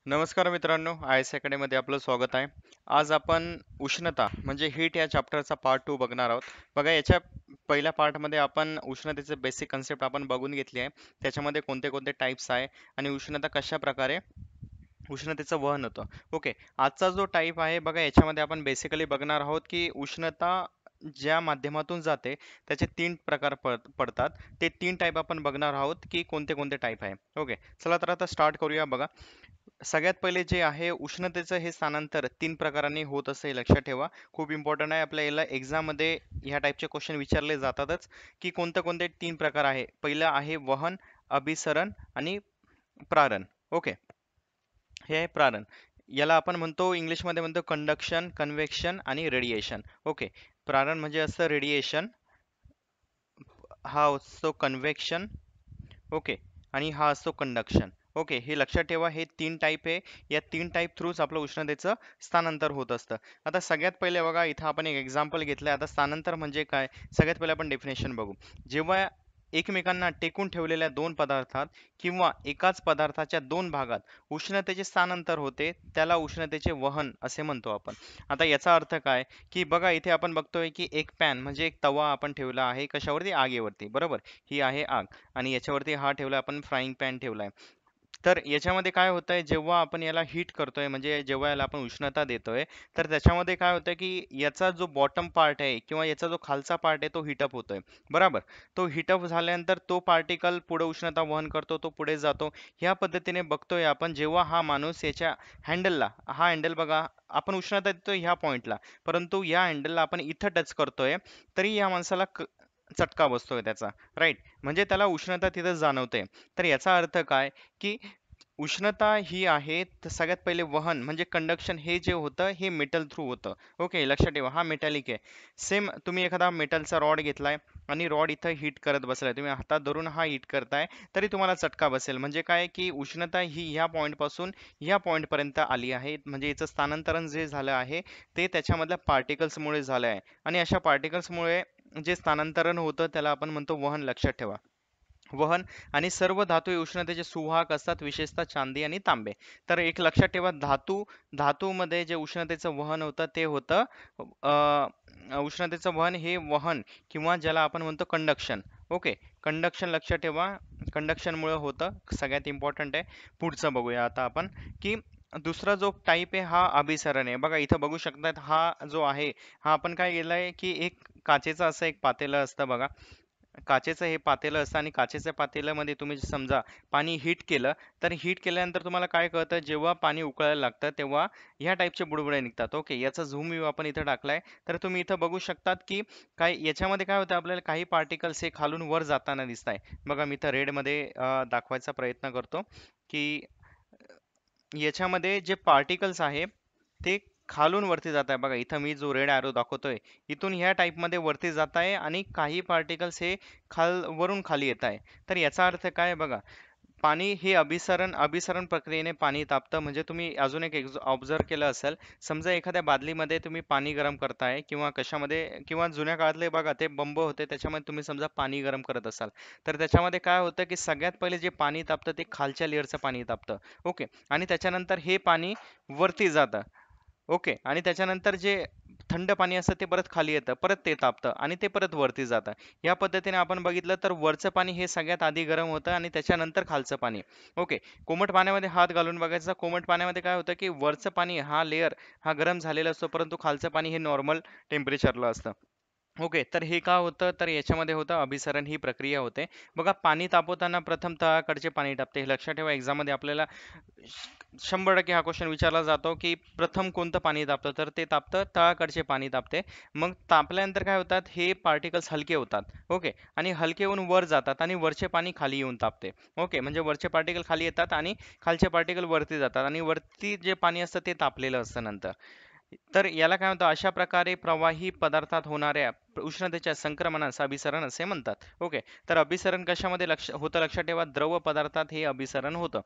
नमस्कार मित्रांनो, I S अकॅडमीमध्ये आपलं स्वागत आहे. आज आपण उष्णता म्हणजे हीट या चॅप्टरचा पार्ट 2 बघणार आहोत. बघा, याच्या पहिल्या पार्टमध्ये आपण उष्णतेचे बेसिक कन्सेप्ट आपण बघून घेतली आहे. त्याच्यामध्ये कोणते कोणते टाईप्स आहे आणि उष्णता कशा प्रकारे उष्णतेचं वहन होतं. ओके, आजचा जो टाईप आहे बघा, याच्यामध्ये आपण बेसिकली बघणार आहोत की उष्णता ज्या माध्यमातून जाते त्याचे 3 प्रकार पडतात. ते 3 टाईप आपण बघणार आहोत की कोणते कोणते टाईप आहे. ओके, चला तर आता स्टार्ट करूया. बघा, सगळ्यात पहिले जे आहे उष्णतेचं हे स्थानांतर 3 प्रकारांनी होत असते, हे लक्षात ठेवा. खूप इम्पॉर्टंट आहे. आपल्या याला एक्झाममध्ये ह्या टाईपचे क्वेश्चन विचारले जातातच की कोणते कोणते 3 प्रकार आहे. पहिलं आहे वहन, अभिसरण आणि प्रारण. ओके, हे आहे प्रारण. याला आपण म्हणतो, इंग्लिशमध्ये म्हणतो कंडक्शन, कन्व्हेक्शन आणि रेडिएशन. ओके, प्रारण म्हणजे असतं रेडिएशन, हा असतो कन्व्हेक्शन. ओके, आणि हा असतो कंडक्शन. ओके, हे लक्षात ठेवा. हे 3 टाईप आहे. या 3 टाईप थ्रूच आपलं उष्णतेचं स्थानांतर होत असतं. आता सगळ्यात पहिले बघा, इथं आपण एक एक्झाम्पल घेतलंय. आता स्थानांतर म्हणजे काय, सगळ्यात पहिले आपण डेफिनेशन बघू. जेव्हा एकमेकांना टेकून ठेवलेल्या 2 पदार्थात किंवा एकाच पदार्थाच्या 2 भागात उष्णतेचे स्थानांतर होते, त्याला उष्णतेचे वहन असे म्हणतो आपण. आता याचा अर्थ काय, की बघा इथे आपण बघतोय की एक पॅन म्हणजे एक तवा आपण ठेवला आहे कशावरती, आगेवरती, बरोबर. ही आहे आग आणि याच्यावरती हा ठेवला आपण, फ्राईंग पॅन ठेवलाय. तर याच्यामध्ये काय होतंय, जेव्हा आपण याला हीट करतोय म्हणजे जेव्हा याला आपण उष्णता देतोय, तर त्याच्यामध्ये काय होतं की याचा जो बॉटम पार्ट आहे किंवा याचा जो खालचा पार्ट आहे तो हीटअप होतोय, बरोबर. तो हीटअप झाल्यानंतर तो पार्टिकल पुढे उष्णता वहन करतो, तो पुढे जातो. ह्या पद्धतीने बघतोय आपण. जेव्हा हा माणूस याच्या हँडलला, हा हँडल बघा, आपण उष्णता देतोय ह्या पॉइंटला, परंतु या हँडलला आपण इथं टच करतोय, तरी या माणसाला चटका बसतोय त्याचा, राईट. म्हणजे त्याला उष्णता तिथं जाणवते. तर याचा अर्थ काय, की उष्णता ही आहे, तर सगळ्यात पहिले वहन म्हणजे कंडक्शन हे जे होतं हे मेटल थ्रू होतं. ओके, लक्षात ठेवा, हा मेटॅलिक आहे. सेम तुम्ही एखादा मेटलचा रॉड घेतलाय आणि रॉड इथं हीट करत बसलाय, तुम्ही हातात धरून हा हीट करताय, तरी तुम्हाला चटका बसेल. म्हणजे काय, की उष्णता ही ह्या पॉइंट पासून ह्या पॉइंट पर्यंत आली आहे. म्हणजे याचं स्थानांतरण जे झालं आहे ते त्याच्यामधल्या पार्टिकल्समुळे झालं आहे. आणि अशा पार्टिकल्समुळे जे स्थानांतरण होतं त्याला आपण म्हणतो वहन. लक्षात ठेवा, वहन. आणि सर्व धातू हे उष्णतेचे सुवाहक असतात, विशेषतः चांदी आणि तांबे. तर एक लक्षात ठेवा, धातूमध्ये जे उष्णतेचं वहन होतं ते होतं उष्णतेचं वहन, हे वहन किंवा ज्याला आपण म्हणतो कंडक्शन. ओके, कंडक्शन लक्षात ठेवा, कंडक्शनमुळे होतं. सगळ्यात इम्पॉर्टंट आहे. पुढचं बघूया आता आपण, की दुसरा जो टाईप आहे हा अभिसरण आहे. बघा इथं बघू शकतात, हा जो आहे, हा आपण काय केलंय की एक काचेचं असं एक पातेलं असतं बघा. काचेचं हे पातेलं असतं आणि काचेच्या पातेल्यामध्ये तुम्ही समजा पाणी हीट केलं, तर हीट केल्यानंतर तुम्हाला काय कळतं, जेव्हा पाणी उकळायला लागतं तेव्हा ह्या टाईपचे बुडबुडे निघतात. ओके, याचा झूम व्ह्यू आपण इथं टाकलाय. तर तुम्ही इथं बघू शकतात की काय याच्यामध्ये काय होतं, आपल्याला काही पार्टिकल्स हे खालून वर जाताना दिसत आहे. बघा, मी इथं रेडमध्ये दाखवायचा प्रयत्न करतो की याच्यामध्ये जे पार्टिकल्स आहे ते खालून वरती जात आहे. बघा इथं मी जो रेड ॲरो दाखवतोय, इथून ह्या टाईपमध्ये वरती जात आहे आणि काही पार्टिकल्स हे वरून खाली येत आहे. तर याचा अर्थ काय बघा, पाणी हे अभिसरण अभिसरण प्रक्रियेने पाणी तापतं. म्हणजे तुम्ही अजून एक ऑब्झर्व केलं असेल, समजा एखाद्या बादलीमध्ये तुम्ही पाणी गरम करताय किंवा कशामध्ये, किंवा जुन्या काळातले बघा ते बंब होते त्याच्यामध्ये तुम्ही समजा पाणी गरम करत असाल, तर त्याच्यामध्ये काय होतं की सगळ्यात पहिले जे पाणी तापतं ते खालच्या लेअरचं पाणी तापतं. ओके, आणि त्याच्यानंतर हे पाणी वरती जातं. ओके, आणि त्याच्यानंतर जे थंड पाणी असतं ते परत खाली येतं, परत ते तापतं आणि ते परत वरती जातं. या पद्धतीने आपण बघितलं तर वरचं पाणी हे सगळ्यात आधी गरम होतं आणि त्याच्यानंतर खालचं पाणी. ओके, कोमट पाण्यामध्ये हात घालून बघायचा. कोमट पाण्यामध्ये काय होतं की वरचं पाणी हा लेअर हा गरम झालेला असतो, परंतु खालचं पाणी हे नॉर्मल टेम्परेचरला असतं. ओके, तर हे का होतं, तर याच्यामध्ये होतं अभिसरण, ही प्रक्रिया होते. बघा, पाणी तापवताना प्रथम तळाकडचे पाणी तापते. हे लक्षात ठेवा, एक्झाममध्ये आपल्याला 100% हा क्वेश्चन विचारला जातो की प्रथम कोणतं पाणी तापतं, तर ते तापतं तळाकडचे पाणी तापते. मग तापल्यानंतर काय होतात, हे पार्टिकल्स हलके होतात. ओके, आणि हलके होऊन वर जातात आणि वरचे पाणी खाली येऊन तापते. ओके, म्हणजे वरचे पार्टिकल खाली येतात आणि खालचे पार्टिकल वरती जातात आणि वरती जे पाणी असतं ते तापलेलं असतं नंतर. तर याला काय म्हणतात, अशा प्रकारे प्रवाही पदार्थात होणाऱ्या उष्णतेच्या संक्रमणास अभिसरण असे म्हणतात. ओके, तर अभिसरण कशामध्ये होतं लक्षात ठेवा, द्रव पदार्थात हे अभिसरण होतं.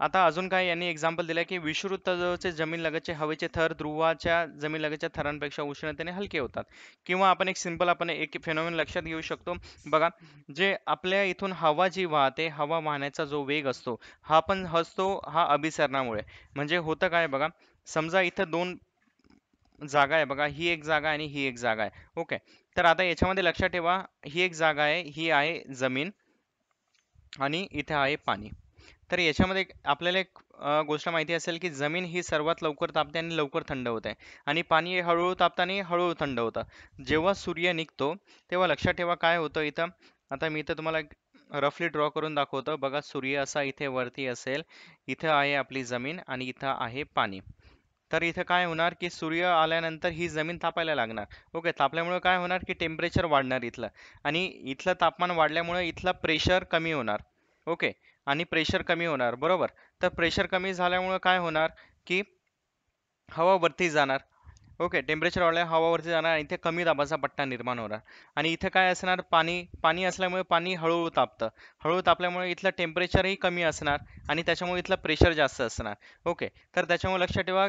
आता अजून काय यांनी एक्झाम्पल दिलंय की विषुववृत्ताजवळचे जमीनलगतचे हवेचे थर ध्रुवाच्या जमीनलगतच्या थरांपेक्षा उष्णतेने हलके होतात. किंवा आपण एक सिंपल आपण एक फेनॉमेन लक्षात घेऊ शकतो. बघा, जे आपल्या इथून हवा जी वाहते, हवा वाहण्याचा जो वेग असतो, हा पण असतो हा अभिसरणामुळे. म्हणजे होतं काय बघा, समजा इथं दोन जागा आहे बघा, ही एक जागा आणि ही एक जागा आहे. ओके, तर आता याच्यामध्ये लक्षात ठेवा, ही एक जागा आहे, ही आहे जमीन आणि इथे आहे पाणी. तर याच्यामध्ये आपल्याला एक गोष्ट माहिती असेल की जमीन ही सर्वात लवकर तापते आणि लवकर थंड होते आणि पाणी हे हळूहळू तापतं आणि हळूहळू थंड होतं. जेव्हा सूर्य निघतो तेव्हा लक्षात ठेवा काय होतं इथं. आता मी इथं तुम्हाला रफली ड्रॉ करून दाखवतो. बघा, सूर्य असा इथे वरती असेल, इथं आहे आपली जमीन आणि इथं आहे पाणी. तर इथं काय होणार की सूर्य आल्यानंतर ही जमीन तापायला लागणार. ओके, तापल्यामुळे काय होणार की टेम्परेचर वाढणार इथलं, आणि इथलं तापमान वाढल्यामुळे इथलं प्रेशर कमी होणार. ओके, आणि प्रेशर कमी होणार बरोबर. तर प्रेशर कमी झाल्यामुळे काय होणार की हवा वरती जाणार. ओके, टेम्परेचर वाढल्या हवा वरती जाणार आणि इथे कमी दाबाचा पट्टा निर्माण होणार. आणि इथे काय असणार, पाणी. पाणी असल्यामुळे पाणी हळूहळू तापतं. हळूहळू तापल्यामुळे इथलं टेम्परेचरही कमी असणार आणि त्याच्यामुळे इथलं प्रेशर जास्त असणार. ओके, तर त्याच्यामुळे लक्षात ठेवा,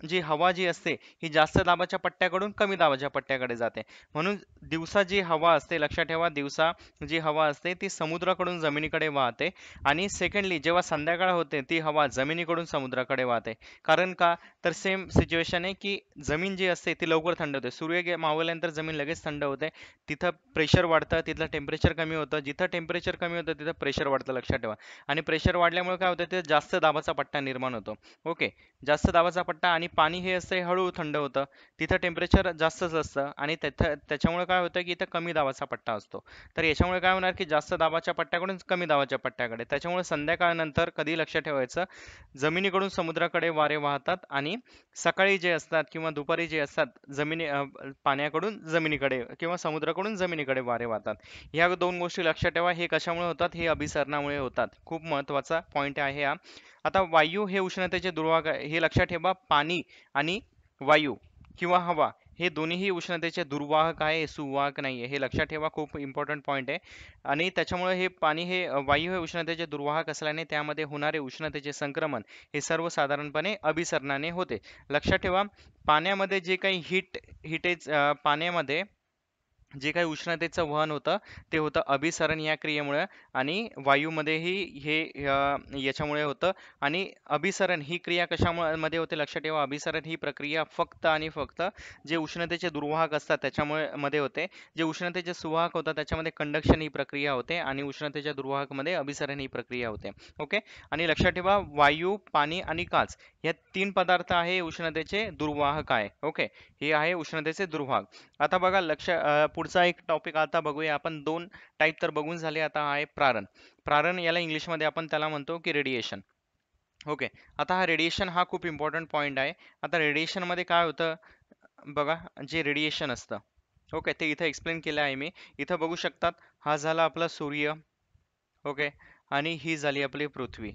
जी हवा जी असते ही जास्त दाबाच्या पट्ट्याकडून कमी दाबाच्या पट्ट्याकडे जाते. म्हणून दिवसा जी हवा असते, लक्षात ठेवा, दिवसा जी हवा असते ती समुद्राकडून जमिनीकडे वाहते आणि सेकंडली जेव्हा संध्याकाळ होते ती हवा जमिनीकडून समुद्राकडे वाहते. कारण का, तर सेम सिच्युएशन आहे की जमीन जी असते ती लवकर थंड होते. मावळल्यानंतर जमीन लगेच थंड होते. तिथं प्रेशर वाढतं, तिथलं टेम्परेचर कमी होतं. जिथं टेम्परेचर कमी होतं तिथं प्रेशर वाढतं, लक्षात ठेवा. आणि प्रेशर वाढल्यामुळे काय होतं, ते जास्त दाबाचा पट्टा निर्माण होतो. ओके, जास्त दाबाचा पट्टा आणि पाणी हे असतं हे हळूहळू थंड होतं. तिथं टेम्परेचर जास्तच असतं आणि त्याच्यामुळे काय होतं की इथं कमी दाबाचा पट्टा असतो. तर याच्यामुळे काय होणार की जास्त दाबाच्या पट्ट्याकडून कमी दाबाच्या पट्ट्याकडे. त्याच्यामुळे संध्याकाळनंतर कधी लक्षात ठेवायचं, जमिनीकडून समुद्राकडे वारे वाहतात आणि सकाळी जे असतात किंवा दुपारी जे असतात पाण्याकडून जमिनीकडे किंवा समुद्राकडून जमिनीकडे वारे वाहतात. ह्या दोन गोष्टी लक्षात ठेवा. हे कशामुळे होतात, हे अभिसरणामुळे होतात. खूप महत्त्वाचा पॉईंट आहे हा. आता वायू हे उष्णतेचे दुर्वाहक आहे, हे लक्षात ठेवा. पाणी आणि वायू किंवा हवा हे दोन्हीही उष्णतेचे दुर्वाहक आहे, सुवाहक नाही आहे. हे लक्षात ठेवा, खूप इम्पॉर्टंट पॉईंट आहे. आणि त्याच्यामुळे हे पाणी हे वायू हे उष्णतेचे दुर्वाहक असल्याने त्यामध्ये होणारे उष्णतेचे संक्रमण हे सर्वसाधारणपणे अभिसरणाने होते. लक्षात ठेवा, पाण्यामध्ये जे काही हिटेज पाण्यामध्ये जे काही उष्णतेचं वहन होतं ते होतं अभिसरण या क्रियेमुळे. आणि वायूमध्येही हे याच्यामुळे होतं. आणि अभिसरण ही क्रिया कशामुळे मध्ये होते, लक्षात ठेवा, अभिसरण ही प्रक्रिया फक्त आणि फक्त जे उष्णतेचे दुर्वाहक असतात त्याच्यामुळे मध्ये होते. जे उष्णतेचे सुवाहक होतात त्याच्यामध्ये कंडक्शन ही प्रक्रिया होते आणि उष्णतेच्या दुर्वाहक मध्ये अभिसरण ही प्रक्रिया होते. ओके, आणि लक्षात ठेवा, वायू, पाणी आणि काच या तीन पदार्थ आहे उष्णतेचे दुर्वाहक आहे. ओके, हे आहे उष्णतेचे दुर्वाहक. आता बघा, पुढचा एक टॉपिक आता बघूया आपण. दोन टाईप तर बघून झाले, आता आहे प्रारण. प्रारण याला इंग्लिशमध्ये आपण त्याला म्हणतो की रेडिएशन. ओके, आता हा रेडिएशन हा खूप इम्पॉर्टंट पॉईंट आहे. आता रेडिएशन मध्ये काय होतं बघा, जे रेडिएशन असतं, ओके, ते इथं एक्सप्लेन केलं आहे मी. इथं बघू शकतात, हा झाला आपला सूर्य. ओके, आणि ही झाली आपली पृथ्वी.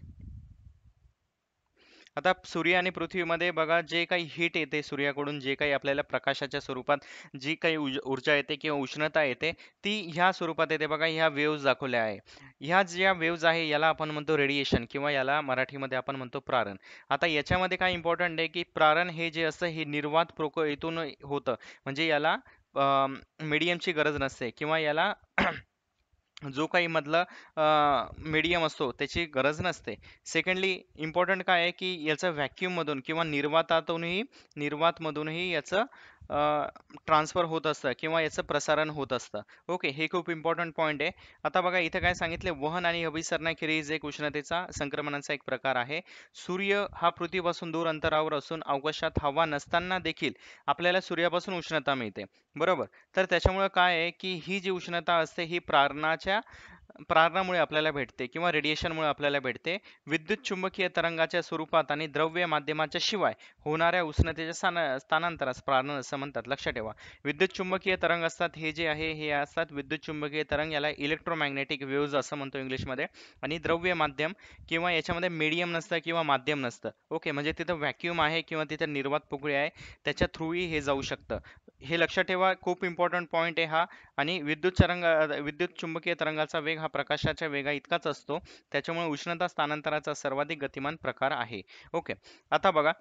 आता सूर्य आणि पृथ्वीमध्ये बघा, जे काही हीट येते सूर्याकडून, जे काही आपल्याला प्रकाशाच्या स्वरूपात जी काही ऊर्जा येते किंवा उष्णता येते, ती ह्या स्वरूपात येते. बघा, ह्या वेव्ज दाखवल्या आहे. ह्या ज्या वेव्ज आहे याला आपण म्हणतो रेडिएशन किंवा याला मराठीमध्ये आपण म्हणतो प्रारण. आता याच्यामध्ये काय इम्पॉर्टंट आहे की प्रारण हे जे असतं हे निर्वात इथून होतं. म्हणजे याला मीडियमची गरज नसते किंवा याला जो काही मधला मीडियम असतो त्याची गरज नसते. सेकंडली इम्पॉर्टंट काय आहे की याचं व्हॅक्यूम मधून किंवा निर्वातमधूनही याचं ट्रान्सफर होत असतं किंवा याचं प्रसारण होत असतं. ओके, हे खूप इम्पॉर्टंट पॉईंट आहे. आता बघा, इथे काय सांगितले, वहन आणि अभिसरणाखेरीज एक उष्णतेचा संक्रमणाचा एक प्रकार आहे. सूर्य हा पृथ्वीपासून दूर अंतरावर असून अवकाशात हवा नसताना देखील आपल्याला सूर्यापासून उष्णता मिळते, बरोबर. तर त्याच्यामुळे काय आहे की ही जी उष्णता असते ही प्रारणामुळे आपल्याला भेटते किंवा रेडिएशनमुळे आपल्याला भेटते. विद्युत चुंबकीय तरंगाच्या स्वरूपात आणि द्रव्य माध्यमाच्या शिवाय होणाऱ्या उष्णतेच्या स्थानांतरास प्रारण असं म्हणतात. लक्षात ठेवा, विद्युत चुंबकीय तरंग असतात हे जे आहे हे असतात विद्युत चुंबकीय तरंग, याला इलेक्ट्रोमॅग्नेटिक वेव्हज असं म्हणतो इंग्लिशमध्ये. आणि द्रव्य माध्यम किंवा याच्यामध्ये मीडियम नसतं किंवा माध्यम नसतं. ओके, म्हणजे तिथं व्हॅक्यूम आहे किंवा तिथं निर्वात पोकळी आहे, त्याच्या थ्रूही हे जाऊ शकतं. हे लक्षात ठेवा, खूप इम्पॉर्टंट पॉइंट आहे हा. आणि विद्युत चुंबकीय तरंगाचा वेग हा प्रकाशाच्या वेगा इतकाच असतो. त्याच्यामुळे उष्णता स्थानांतराचा सर्वाधिक गतिमान प्रकार आहे. ओके. आता बघा,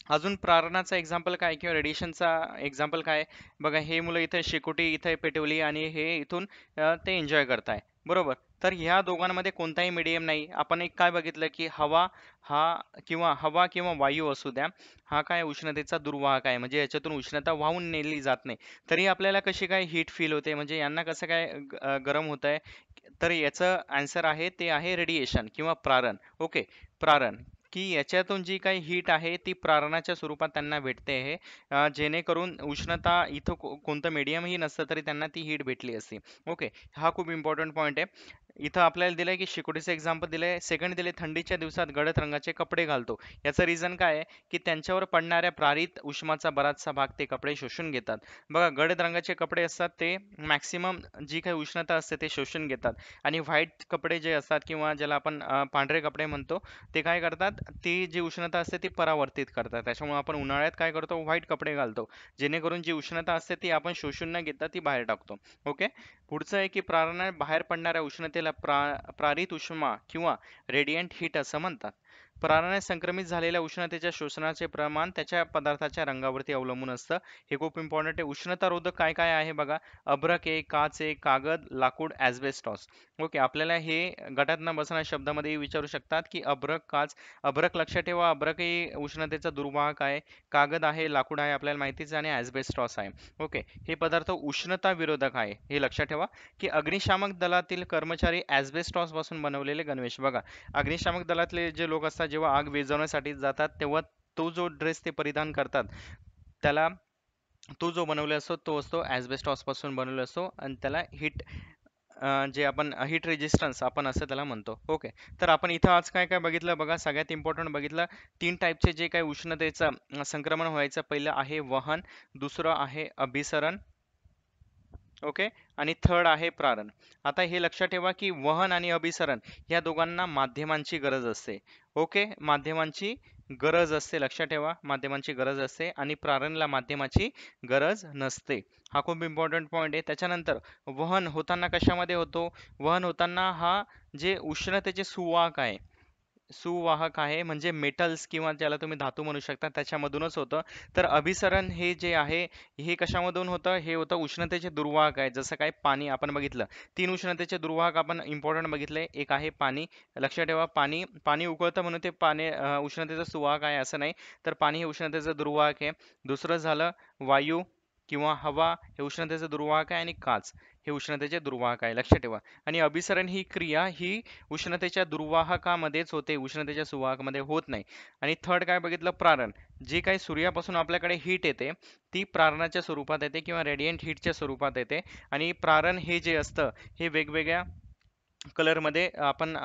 अजून प्रारणाचा एक्झाम्पल काय किंवा रेडिएशनचा एक्झाम्पल काय? बघा, हे मुलं इथे शेकोटी इथे पेटवली आणि हे इथून ते एन्जॉय करताय, बरोबर. तर ह्या दोघांमध्ये कोणताही मीडियम नाही. आपण एक काय बघितलं की हवा किंवा वायू असू द्या, हा काय उष्णतेचा दुर्वाहक आहे. म्हणजे याच्यातून उष्णता वाहून नेली जात नाही, तरी आपल्याला कशी काय हीट फील होते, म्हणजे यांना कसं काय गरम होत आहे. तर याचं आन्सर आहे ते आहे रेडिएशन किंवा प्रारण. ओके. प्रारण, की याच्यातून जी काही हीट आहे ती प्रारणाच्या स्वरूपात त्यांना भेटते आहे. जेणेकरून उष्णता इथं कोणतं मीडियमही नसतं तरी त्यांना ती हीट भेटली असते. ओके. हा खूप इम्पॉर्टंट पॉईंट आहे. इथं आपल्याला दिलंय की शेकोटीचं एक्झाम्पल दिलंय. सेकंड दिले, थंडीच्या दिवसात गडद रंगाचे कपडे घालतो. याचं रिझन काय आहे की त्यांच्यावर पडणाऱ्या प्रारित उष्माचा बराचसा भाग ते कपडे शोषून घेतात. बघा, गडद रंगाचे कपडे असतात ते मॅक्सिमम जी काही उष्णता असते ते शोषून घेतात. आणि व्हाईट कपडे जे असतात किंवा ज्याला आपण पांढरे कपडे म्हणतो, ते काय करतात, ती जी उष्णता असते ती परावर्तित करतात. त्याच्यामुळे आपण उन्हाळ्यात काय करतो, व्हाईट कपडे घालतो, जेणेकरून जी उष्णता असते ती आपण शोषून न घेता ती बाहेर टाकतो. ओके. पुढचं आहे की प्रारणात बाहेर पडणाऱ्या उष्णतेला प्रारित उष्मा किंवा रेडियंट हीट असं म्हणतात. प्रारणात संक्रमित झालेल्या उष्णतेच्या शोषणाचे प्रमाण त्याच्या पदार्थाच्या रंगावरती अवलंबून असतं. हे खूप इम्पॉर्टंट आहे. उष्णतारोधक काय काय आहे बघा, अभ्रक आहे, काच आहे, कागद, लाकूड, ॲस्बेस्टॉस. ओके. आपल्याला हे गटात न बसणाऱ्या शब्दामध्ये विचारू शकतात की अभ्रक, काच. अभ्रक लक्षात ठेवा, अभ्रक हे उष्णतेचा दुर्वाहक आहे. कागद आहे, लाकूड आहे, आपल्याला माहितीच आहे, आणि ॲस्बेस्टॉस आहे. ओके. हे पदार्थ उष्णता विरोधक आहे, हे लक्षात ठेवा. की अग्निशामक दलातील कर्मचारी ॲस्बेस्टॉस पासून बनवलेले गणवेश. बघा, अग्निशामक दलातले जे लोक असतात, जेव्हा आग विझवण्यासाठी जातात तेव्हा तो जो ड्रेस ते परिधान करतात, त्याला तो जो बनवलेला असतो तो असतो ॲस्बेस्टॉस पासून बनवलेला असतो. आणि त्याला जे आपण हीट रेजिस्टन्स आपण असं त्याला म्हणतो. ओके. तर आपण इथं आज काय काय बघितलं बघा, सगळ्यात इम्पॉर्टंट बघितलं. 3 टाईपचे जे काही उष्णतेचं संक्रमण व्हायचं, पहिलं आहे वहन, दुसरं आहे अभिसरण, ओके, आणि थर्ड आहे प्रारण. आता हे लक्षात ठेवा की वहन आणि अभिसरण या दोघांना माध्यमांची गरज असते. ओके. माध्यमांची गरज असते, लक्षात ठेवा, माध्यमांची गरज असते, आणि प्रारणला माध्यमाची गरज नसते. हा खूप इम्पॉर्टंट पॉईंट आहे. त्याच्यानंतर वहन होताना कशामध्ये होतो? वहन होताना हा जे उष्णतेचे सुवाहक आहे, सुवाहक आहे म्हणजे मेटल्स किंवा ज्याला तुम्ही धातू म्हणू शकता, त्याच्यामधूनच होतं. तर अभिसरण हे जे आहे, हे कशामधून होतं? हे होतं उष्णतेचे दुर्वाहक आहे. जसं काय पाणी आपण बघितलं, 3 उष्णतेचे दुर्वाहक आपण इम्पॉर्टंट बघितले. एक आहे पाणी. लक्षात ठेवा, पाणी पाणी उकळतं म्हणून ते पाणी उष्णतेचं सुवाहक आहे असं नाही, तर पाणी हे उष्णतेचं दुर्वाहक आहे. दुसरं झालं वायू किंवा हवा, हे उष्णतेचं दुर्वाहक आहे. आणि काच हे उष्णतेचे दुर्वाहक आहे, लक्षात ठेवा. आणि अभिसरण ही क्रिया ही उष्णतेच्या दुर्वाहकामध्येच होते, उष्णतेच्या सुवाहकामध्ये होत नाही. आणि थर्ड काय बघितलं, प्रारण. जी काही सूर्यापासून आपल्याकडे हीट येते ती प्रारणाच्या स्वरूपात येते किंवा रेडियंट हीटच्या स्वरूपात येते. आणि प्रारण हे जे असतं, हे वेगवेगळ्या कलरमध्ये आपण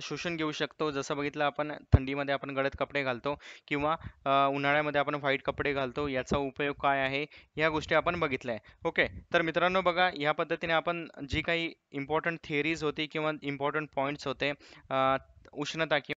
शोषून घेऊ शकतो. जसं बघितलं आपण, थंडीमध्ये आपण गडद कपडे घालतो किंवा उन्हाळ्यामध्ये आपण व्हाईट कपडे घालतो. याचा उपयोग काय आहे, ह्या गोष्टी आपण बघितल्या आहे. ओके. तर मित्रांनो बघा, ह्या पद्धतीने आपण जी काही इम्पॉर्टंट थिअरीज होती किंवा इम्पॉर्टंट पॉईंट्स होते, उष्णता